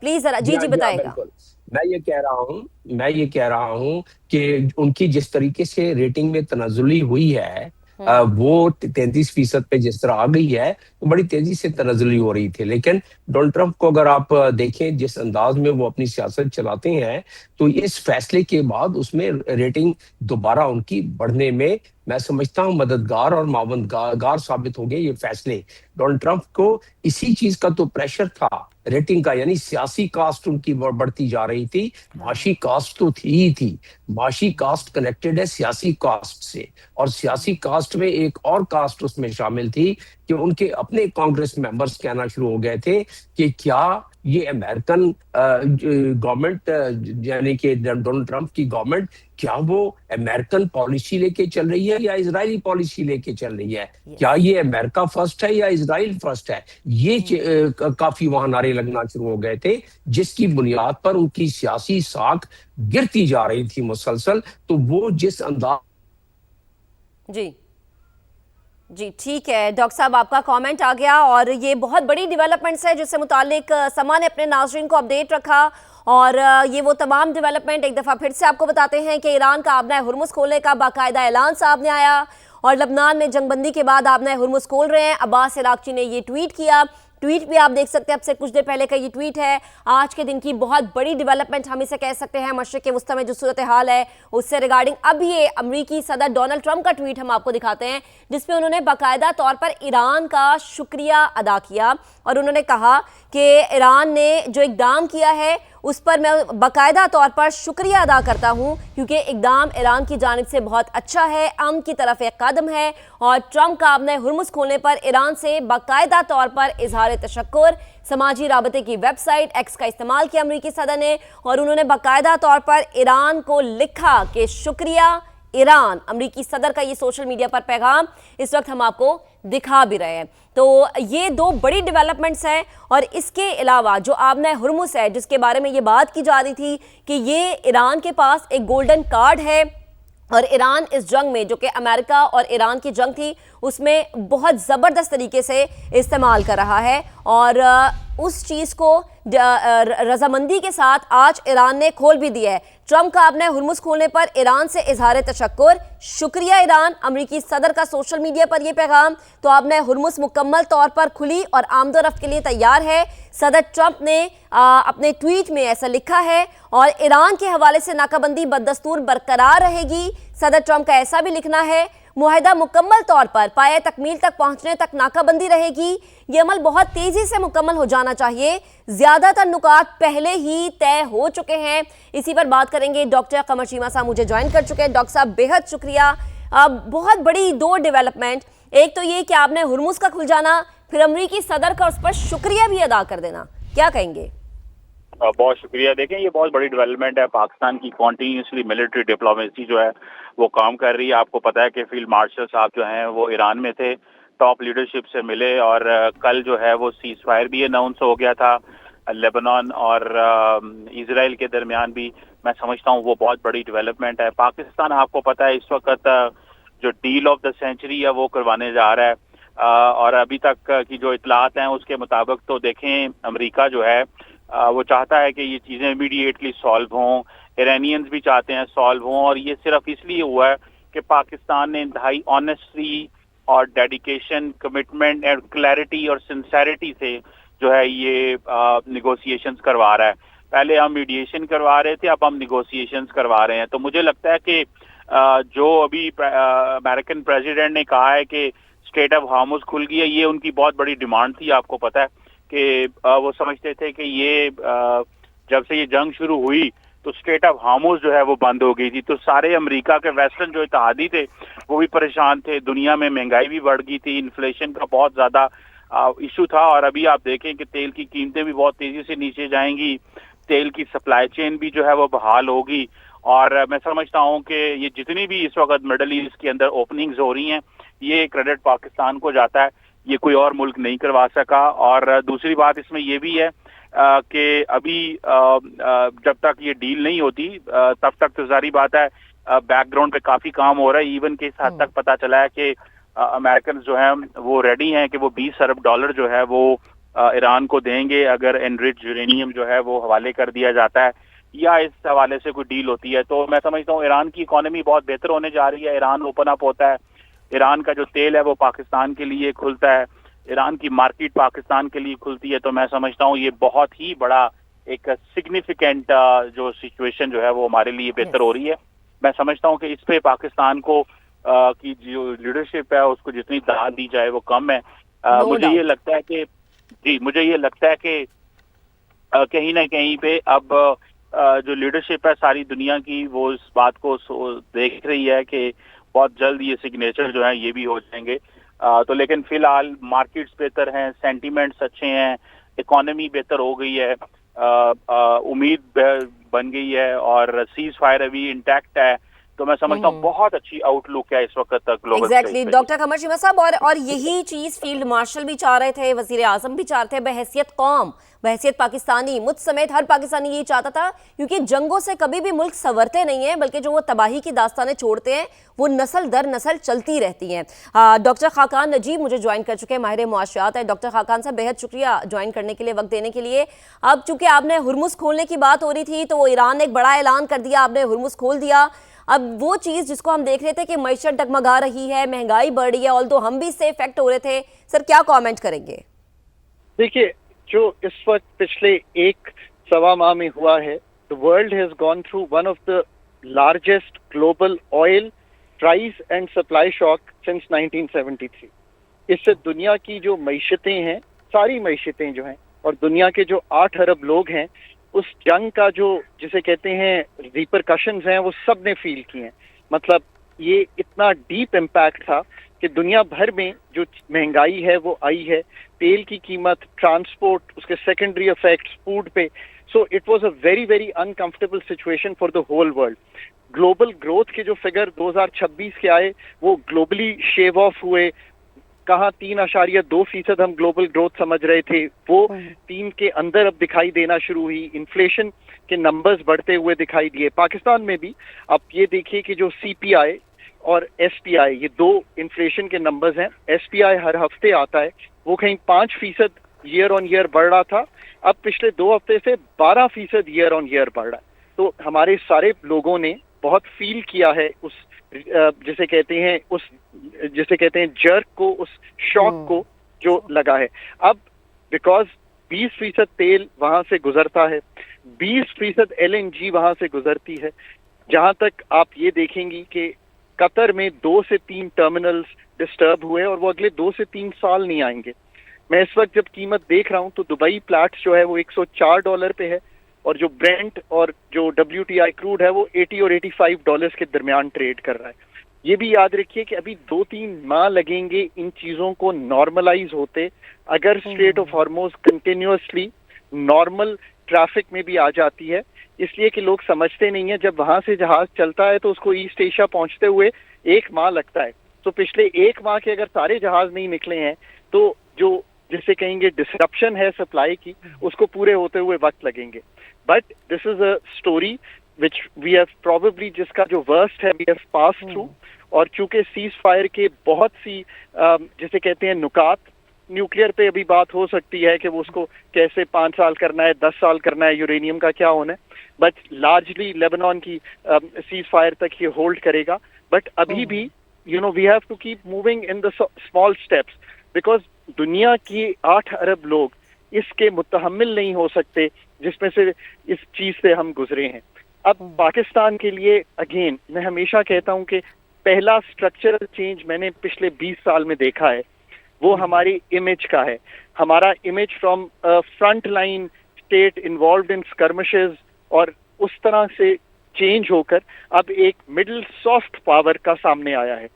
Please जरा जी जी जी हाँ, बताएगा। बिल्कुल। मैं ये कह रहा हूँ कि उनकी जिस तरीके से रेटिंग में तनाजुली हुई है, हम्म। वो 33% पे जिस तरह आ गई है, तो बड़ी तेजी से तनाजुली हो रही थी। लेकिन डोनाल्ड ट्रंप को अगर आप देखें जिस अंदाज में वो अपनी सियासत चलाते हैं, तो इस फैसले के बाद उसमें रेटिंग दोबारा उनकी बढ़ने में मैं समझता हूँ मददगार और मावनगार साबित हो गए ये फैसले। डोनाल्ड ट्रंप को इसी चीज का तो प्रेशर था, रेटिंग का, यानी सियासी कास्ट उनकी बढ़ती जा रही थी। हाँ। माशी कास्ट तो थी ही थी। माशी कास्ट कनेक्टेड है सियासी कास्ट से, और सियासी कास्ट में एक और कास्ट उसमें शामिल थी कि उनके अपने कांग्रेस मेंबर्स कहना शुरू हो गए थे कि क्या ये अमेरिकन गवर्नमेंट, यानी कि डोनाल्ड ट्रंप की गवर्नमेंट, क्या वो अमेरिकन पॉलिसी लेके चल रही है या इजरायली पॉलिसी लेके चल रही है? यस। क्या ये अमेरिका फर्स्ट है या इजराइल फर्स्ट है? ये काफी वहां नारे लगना शुरू हो गए थे, जिसकी बुनियाद पर उनकी सियासी साख गिरती जा रही थी मुसलसल। तो वो जिस अंदाज जी जी ठीक है डॉक्टर साहब, आपका कमेंट आ गया और ये बहुत बड़ी डेवलपमेंट्स है जिससे मुतालिक समा ने अपने नाजरीन को अपडेट रखा। और ये वो तमाम डेवलपमेंट एक दफ़ा फिर से आपको बताते हैं कि ईरान का आबना हुर्मुज़ खोलने का बाकायदा ऐलान सामने आया और लबनान में जंगबंदी के बाद आबना हुर्मुज़ खोल रहे हैं। अब्बास इराक़ची ने ये ट्वीट किया। ट्वीट भी आप देख सकते हैं, अब से कुछ देर पहले का ये ट्वीट है। आज के दिन की बहुत बड़ी डेवलपमेंट हम इसे कह सकते हैं मशरिक़ वुस्ता में जो सूरत हाल है उससे रिगार्डिंग। अब ये अमरीकी सदर डोनाल्ड ट्रंप का ट्वीट हम आपको दिखाते हैं जिसमें उन्होंने बाकायदा तौर पर ईरान का शुक्रिया अदा किया और उन्होंने कहा कि ईरान ने जो इकदाम किया है उस पर मैं बाकायदा तौर पर शुक्रिया अदा करता हूं क्योंकि इकदाम ईरान की जानिब से बहुत अच्छा है, अमन की तरफ एक कदम है। और ट्रंप का अपने हुर्मुज़ खोलने पर ईरान से बाकायदा तौर पर इजहार तशक्कुर। समाजी राबते की वेबसाइट एक्स का इस्तेमाल किया अमरीकी सदर ने और उन्होंने बाकायदा तौर पर ईरान को लिखा कि शुक्रिया ईरान। अमरीकी सदर का ये सोशल मीडिया पर पैगाम इस वक्त हम आपको दिखा भी रहे हैं। तो ये दो बड़ी डेवलपमेंट्स हैं और इसके अलावा जो आबना हुर्मुज़ है जिसके बारे में ये बात की जा रही थी कि ये ईरान के पास एक गोल्डन कार्ड है और ईरान इस जंग में, जो कि अमेरिका और ईरान की जंग थी, उसमें बहुत ज़बरदस्त तरीके से इस्तेमाल कर रहा है। और उस चीज़ को रजामंदी के साथ आज ईरान ने खोल भी दिया है। ट्रंप का अपने हुर्मुज़ खोलने पर ईरान से इजहार तशक्कुर, शुक्रिया ईरान। अमरीकी सदर का सोशल मीडिया पर यह पैगाम। तो अपने हुर्मुज़ मुकम्मल तौर पर खुली और आमदोरफ्त के लिए तैयार है। सदर ट्रंप ने अपने ट्वीट में ऐसा लिखा है और ईरान के हवाले से नाकाबंदी बदस्तूर बरकरार रहेगी। सदर ट्रंप का ऐसा भी लिखना है, मुआहिदा मुकम्मल तौर पर पाए तकमील तक पहुंचने तक नाकाबंदी रहेगी। ये अमल बहुत तेजी से मुकम्मल हो जाना चाहिए। ज्यादातर नुकात पहले ही तय हो चुके हैं। इसी पर बात करेंगे। डॉक्टर कमर चीमा साहब मुझे ज्वाइन कर चुके हैं। डॉक्टर साहब बेहद शुक्रिया। अब बहुत बड़ी दो डेवलपमेंट, एक तो ये कि आपने हुर्मुज़ का खुल जाना, फिर अमरीकी सदर का उस पर शुक्रिया भी अदा कर देना, क्या कहेंगे? बहुत शुक्रिया। देखें, ये बहुत बड़ी डेवलपमेंट है। पाकिस्तान की कॉन्टीन्यूसली मिलिट्री डिप्लोमेसी जो है वो काम कर रही है। आपको पता है कि फील्ड मार्शल साहब जो हैं वो ईरान में थे, टॉप लीडरशिप से मिले और कल जो है वो सीज फायर भी अनाउंस हो गया था लेबनान और इसराइल के दरमियान भी। मैं समझता हूँ वो बहुत बड़ी डेवलपमेंट है। पाकिस्तान, आपको पता है, इस वक्त जो डील ऑफ द सेंचुरी है वो करवाने जा रहा है और अभी तक की जो इतलात हैं उसके मुताबिक तो देखें, अमेरिका जो है वो चाहता है कि ये चीज़ें इमीडिएटली सॉल्व हों। ईरानियंस भी चाहते हैं सॉल्व हों और ये सिर्फ इसलिए हुआ है कि पाकिस्तान ने इंतहाई ऑनेस्टी और डेडिकेशन, कमिटमेंट एंड क्लैरिटी और सिंसेरिटी से जो है ये निगोशिएशंस करवा रहा है। पहले हम मीडिएशन करवा रहे थे, अब हम निगोशिएशंस करवा रहे हैं। तो मुझे लगता है कि जो अभी अमेरिकन प्रेसिडेंट ने कहा है कि स्ट्रेट ऑफ हार्मुज़ खुल गई है, ये उनकी बहुत बड़ी डिमांड थी। आपको पता है कि वो समझते थे कि ये जब से ये जंग शुरू हुई तो स्ट्रेट ऑफ हार्मुज़ जो है वो बंद हो गई थी। तो सारे अमेरिका के वेस्टर्न जो इत्तेहादी थे वो भी परेशान थे। दुनिया में महंगाई भी बढ़ गई थी, इन्फ्लेशन का बहुत ज़्यादा इशू था। और अभी आप देखें कि तेल की कीमतें भी बहुत तेज़ी से नीचे जाएंगी, तेल की सप्लाई चेन भी जो है वो बहाल होगी। और मैं समझता हूँ कि ये जितनी भी इस वक्त मिडल ईस्ट के अंदर ओपनिंग्स हो रही हैं, ये क्रेडिट पाकिस्तान को जाता है, ये कोई और मुल्क नहीं करवा सका। और दूसरी बात इसमें यह भी है कि अभी जब तक ये डील नहीं होती तब तक तो जारी बात है बैकग्राउंड पे काफी काम हो रहा है। इवन के इस हद तक पता चला है कि अमेरिकन जो हैं वो रेडी हैं कि वो $20 अरब जो है वो ईरान को देंगे अगर एनरिच यूरेनियम जो है वो हवाले कर दिया जाता है, या इस हवाले से कोई डील होती है, तो मैं समझता हूँ ईरान की इकोनॉमी बहुत बेहतर होने जा रही है। ईरान ओपन अप होता है, ईरान का जो तेल है वो पाकिस्तान के लिए खुलता है, ईरान की मार्केट पाकिस्तान के लिए खुलती है। तो मैं समझता हूँ ये बहुत ही बड़ा एक सिग्निफिकेंट जो सिचुएशन जो है वो हमारे लिए बेहतर हो रही है। मैं समझता हूँ कि इस पे पाकिस्तान को की जो लीडरशिप है उसको जितनी दाद दी जाए वो कम है। मुझे ये लगता है कि मुझे ये लगता है कि कहीं ना कहीं पे अब जो लीडरशिप है सारी दुनिया की वो इस बात को देख रही है कि बहुत जल्द ये सिग्नेचर जो है ये भी हो जाएंगे। तो लेकिन फिलहाल मार्केट्स बेहतर हैं, सेंटीमेंट्स अच्छे हैं, इकोनॉमी बेहतर हो गई है, उम्मीद बन गई है और सीज फायर अभी इंटैक्ट है। तो मैं समझता हूँ बहुत अच्छी आउटलुक है इस वक्त तक ग्लोबल एग्जैक्टली डॉक्टर कमर चीमा साहब, और यही चीज फील्ड मार्शल भी चाह रहे थे, वजीर आजम भी चाह रहे थे, बहैसियत कौम, बहैसियत पाकिस्तानी, मुझ समेत हर पाकिस्तानी यही चाहता था, क्योंकि जंगों से कभी भी मुल्क संवरते नहीं है, बल्कि जो वो तबाही की दास्तानें छोड़ते हैं वो नस्ल दर नस्ल चलती रहती हैं। डॉक्टर खाकान नजीब मुझे ज्वाइन कर चुके हैं, माहिर मुआशरात है। डॉक्टर खाकान साहब बेहद शुक्रिया ज्वाइन करने के लिए, वक्त देने के लिए। अब चूंकि आपने हुर्मुज खोलने की बात हो रही थी तो ईरान ने एक बड़ा ऐलान कर दिया, आपने हुर्मुज खोल दिया। अब वो चीज जिसको हम देख रहे थे कि मईशत डगमगा रही है, महंगाई बढ़ रही है, ऑल तो हम भी इससे इफेक्ट हो रहे थे, सर क्या कमेंट करेंगे? देखिए, जो इस वक्त पिछले एक सवा माह में हुआ है, the world has gone through one of the largest global oil price and supply shock since 1973। इससे दुनिया की जो मईशतें हैं, सारी मईशतें जो हैं, और दुनिया के जो 8 अरब लोग हैं, उस जंग का जो जिसे कहते हैं रिपरकशंस हैं, वो सब ने फील किए हैं। मतलब ये इतना डीप इम्पैक्ट था कि दुनिया भर में जो महंगाई है वो आई है, तेल की कीमत, ट्रांसपोर्ट, उसके सेकेंडरी इफेक्ट्स फूड पे। So it was a very very uncomfortable situation for the whole world. Global growth के जो फिगर 2026 के आए वो ग्लोबली शेव ऑफ हुए। कहाँ 3.2% हम ग्लोबल ग्रोथ समझ रहे थे, वो 3 के अंदर अब दिखाई देना शुरू हुई। इन्फ्लेशन के नंबर्स बढ़ते हुए दिखाई दिए पाकिस्तान में भी। अब ये देखिए कि जो CPI और SPI, ये 2 इन्फ्लेशन के नंबर्स हैं। SPI हर हफ्ते आता है, वो कहीं 5% ईयर ऑन ईयर बढ़ रहा था, अब पिछले 2 हफ्ते से 12% ईयर ऑन ईयर बढ़ रहा है। तो हमारे सारे लोगों ने बहुत फील किया है उस जिसे कहते हैं जर्क को, उस शॉक को जो लगा है। अब बिकॉज 20% तेल वहां से गुजरता है, 20% LNG वहां से गुजरती है। जहां तक आप ये देखेंगी कि कतर में 2 से 3 टर्मिनल्स डिस्टर्ब हुए और वो अगले 2 से 3 साल नहीं आएंगे। मैं इस वक्त जब कीमत देख रहा हूं तो दुबई प्लैट्स जो है वो $104 पे है, और जो ब्रेंट और जो WTI क्रूड है वो $80 और $85 के दरमियान ट्रेड कर रहा है। ये भी याद रखिए कि अभी 2-3 माह लगेंगे इन चीजों को नॉर्मलाइज होते। अगर straight of Hormuz continuously normal traffic में भी आ जाती है, इसलिए कि लोग समझते नहीं है, जब वहां से जहाज चलता है तो उसको ईस्ट एशिया पहुंचते हुए 1 माह लगता है। तो पिछले 1 माह के अगर सारे जहाज नहीं निकले हैं तो जो जिसे कहेंगे डिसरप्शन है सप्लाई की, उसको पूरे होते हुए वक्त लगेंगे। But this is a story which we have probably, जिसका जो वर्स्ट है वी हैव पास थ्रू। और चूंकि सीज फायर के बहुत सी जिसे कहते हैं नुकात, न्यूक्लियर पे अभी बात हो सकती है कि वो उसको कैसे 5 साल करना है, 10 साल करना है, यूरेनियम का क्या होना है, बट लार्जली लेबनान की सीज फायर तक ये होल्ड करेगा। बट अभी भी we have to keep moving in the small steps, because दुनिया की 8 अरब लोग इसके मुतहम्मिल नहीं हो सकते जिसमें से इस चीज से हम गुजरे हैं। अब पाकिस्तान के लिए अगेन मैं हमेशा कहता हूं कि पहला स्ट्रक्चरल चेंज मैंने पिछले 20 साल में देखा है, वो हमारी इमेज का है। हमारा image from front line state involved in skirmishes और उस तरह से चेंज होकर अब एक मिडिल सॉफ्ट पावर का सामने आया है।